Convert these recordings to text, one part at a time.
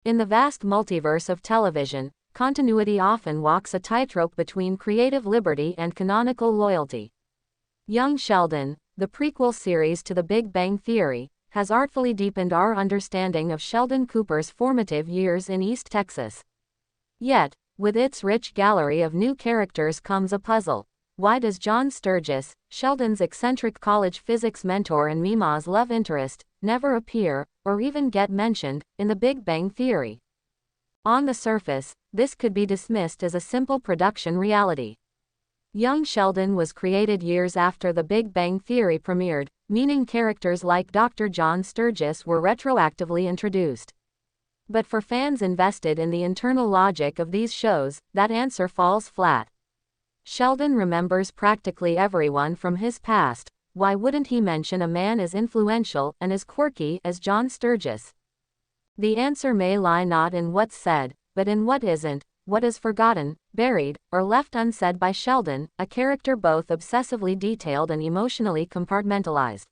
In the vast multiverse of television, continuity often walks a tightrope between creative liberty and canonical loyalty. Young Sheldon, the prequel series to The Big Bang Theory, has artfully deepened our understanding of Sheldon Cooper's formative years in East Texas. Yet, with its rich gallery of new characters comes a puzzle. Why does John Sturgis, Sheldon's eccentric college physics mentor and Mima's love interest, never appear, or even get mentioned, in The Big Bang Theory? On the surface, this could be dismissed as a simple production reality. Young Sheldon was created years after The Big Bang Theory premiered, meaning characters like Dr. John Sturgis were retroactively introduced. But for fans invested in the internal logic of these shows, that answer falls flat. Sheldon remembers practically everyone from his past. Why wouldn't he mention a man as influential and as quirky as John Sturgis? The answer may lie not in what's said, but in what isn't, what is forgotten, buried, or left unsaid by Sheldon, a character both obsessively detailed and emotionally compartmentalized.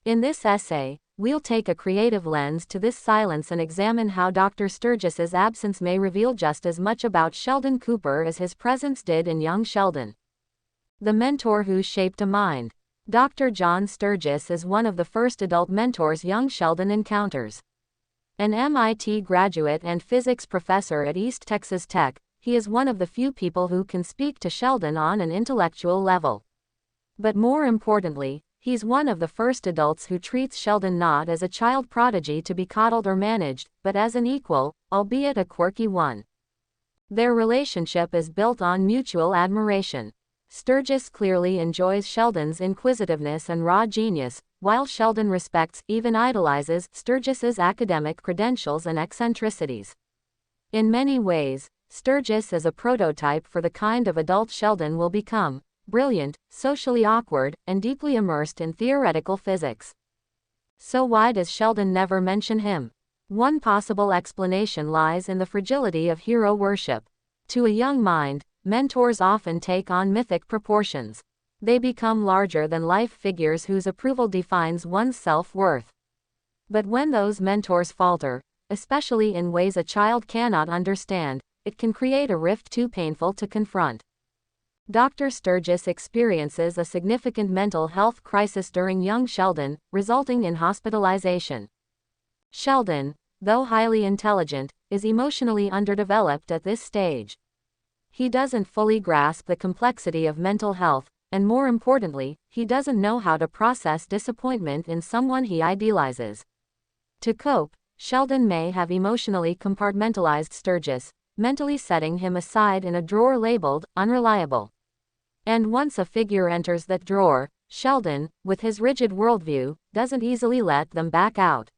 In this essay, we'll take a creative lens to this silence and examine how Dr. Sturgis's absence may reveal just as much about Sheldon Cooper as his presence did in young Sheldon. The mentor who shaped a mind. Dr. John Sturgis is one of the first adult mentors young Sheldon encounters. An MIT graduate and physics professor at East Texas Tech, he is one of the few people who can speak to Sheldon on an intellectual level. But more importantly, he's one of the first adults who treats Sheldon not as a child prodigy to be coddled or managed, but as an equal, albeit a quirky one. Their relationship is built on mutual admiration. Sturgis clearly enjoys Sheldon's inquisitiveness and raw genius, while Sheldon respects, even idolizes, Sturgis's academic credentials and eccentricities. In many ways, Sturgis is a prototype for the kind of adult Sheldon will become: brilliant, socially awkward, and deeply immersed in theoretical physics. So why does Sheldon never mention him? One possible explanation lies in the fragility of hero worship. To a young mind, mentors often take on mythic proportions. They become larger-than-life figures whose approval defines one's self-worth. But when those mentors falter, especially in ways a child cannot understand, it can create a rift too painful to confront. Dr. Sturgis experiences a significant mental health crisis during young Sheldon, resulting in hospitalization. Sheldon, though highly intelligent, is emotionally underdeveloped at this stage. He doesn't fully grasp the complexity of mental health, and more importantly, he doesn't know how to process disappointment in someone he idealizes. To cope, Sheldon may have emotionally compartmentalized Sturgis, mentally setting him aside in a drawer labeled unreliable. And once a figure enters that drawer, Sheldon, with his rigid worldview, doesn't easily let them back out.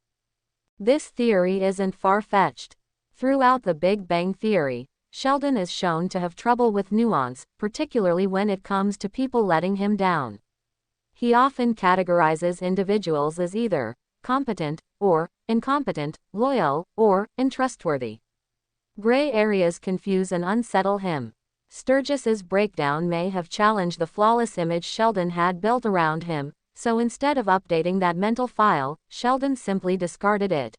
This theory isn't far-fetched. Throughout The Big Bang Theory, Sheldon is shown to have trouble with nuance, particularly when it comes to people letting him down. He often categorizes individuals as either competent or incompetent, loyal or untrustworthy. Gray areas confuse and unsettle him. Sturgis's breakdown may have challenged the flawless image Sheldon had built around him, so instead of updating that mental file, Sheldon simply discarded it.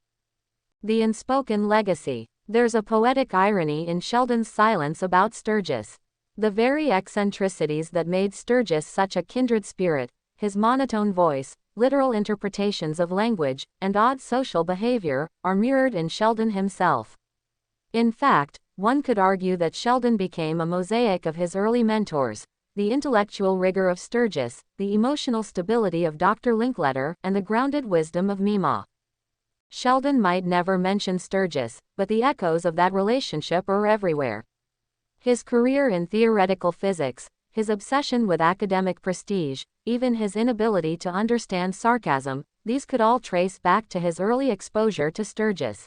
The unspoken legacy. There's a poetic irony in Sheldon's silence about Sturgis. The very eccentricities that made Sturgis such a kindred spirit, his monotone voice, literal interpretations of language, and odd social behavior, are mirrored in Sheldon himself. In fact, one could argue that Sheldon became a mosaic of his early mentors: the intellectual rigor of Sturgis, the emotional stability of Dr. Linkletter, and the grounded wisdom of Mima. Sheldon might never mention Sturgis, but the echoes of that relationship are everywhere. His career in theoretical physics, his obsession with academic prestige, even his inability to understand sarcasm, these could all trace back to his early exposure to Sturgis.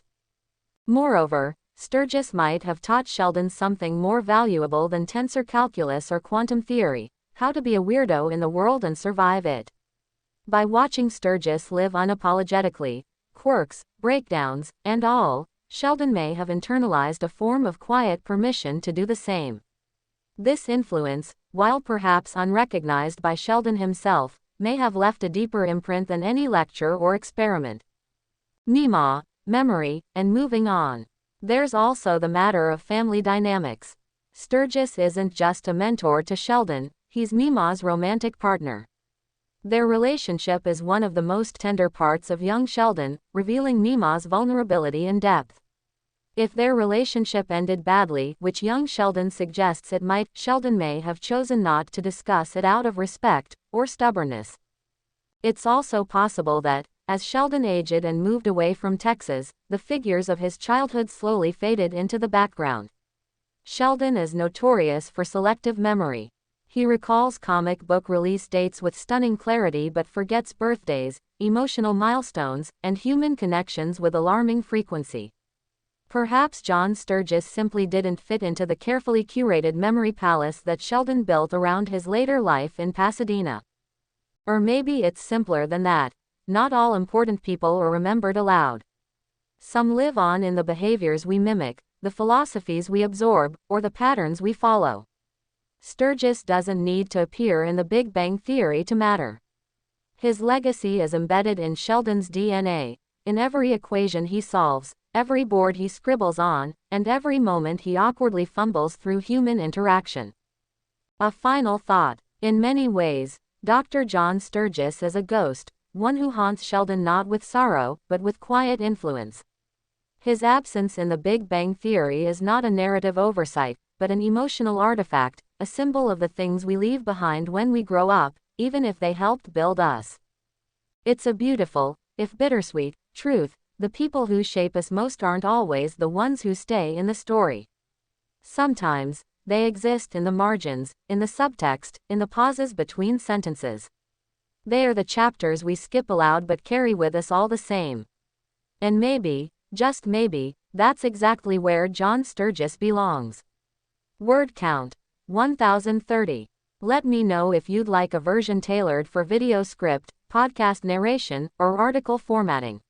Moreover, Sturgis might have taught Sheldon something more valuable than tensor calculus or quantum theory: how to be a weirdo in the world and survive it. By watching Sturgis live unapologetically, quirks, breakdowns, and all, Sheldon may have internalized a form of quiet permission to do the same. This influence, while perhaps unrecognized by Sheldon himself, may have left a deeper imprint than any lecture or experiment. Mima, memory, and moving on. There's also the matter of family dynamics. Sturgis isn't just a mentor to Sheldon, he's Mima's romantic partner. Their relationship is one of the most tender parts of young Sheldon, revealing Mima's vulnerability and depth. If their relationship ended badly, which young Sheldon suggests it might, Sheldon may have chosen not to discuss it out of respect or stubbornness. It's also possible that, as Sheldon aged and moved away from Texas, the figures of his childhood slowly faded into the background. Sheldon is notorious for selective memory. He recalls comic book release dates with stunning clarity but forgets birthdays, emotional milestones, and human connections with alarming frequency. Perhaps John Sturgis simply didn't fit into the carefully curated memory palace that Sheldon built around his later life in Pasadena. Or maybe it's simpler than that. Not all important people are remembered aloud. Some live on in the behaviors we mimic, the philosophies we absorb, or the patterns we follow. Sturgis doesn't need to appear in the Big Bang Theory to matter. His legacy is embedded in Sheldon's DNA, in every equation he solves, every board he scribbles on, and every moment he awkwardly fumbles through human interaction. A final thought. In many ways, Dr. John Sturgis is a ghost, one who haunts Sheldon not with sorrow, but with quiet influence. His absence in the Big Bang Theory is not a narrative oversight, but an emotional artifact, a symbol of the things we leave behind when we grow up, even if they helped build us. It's a beautiful, if bittersweet, truth. The people who shape us most aren't always the ones who stay in the story. Sometimes, they exist in the margins, in the subtext, in the pauses between sentences. They are the chapters we skip aloud but carry with us all the same. And maybe, just maybe, that's exactly where John Sturgis belongs. Word count: 1030. Let me know if you'd like a version tailored for video script, podcast narration, or article formatting.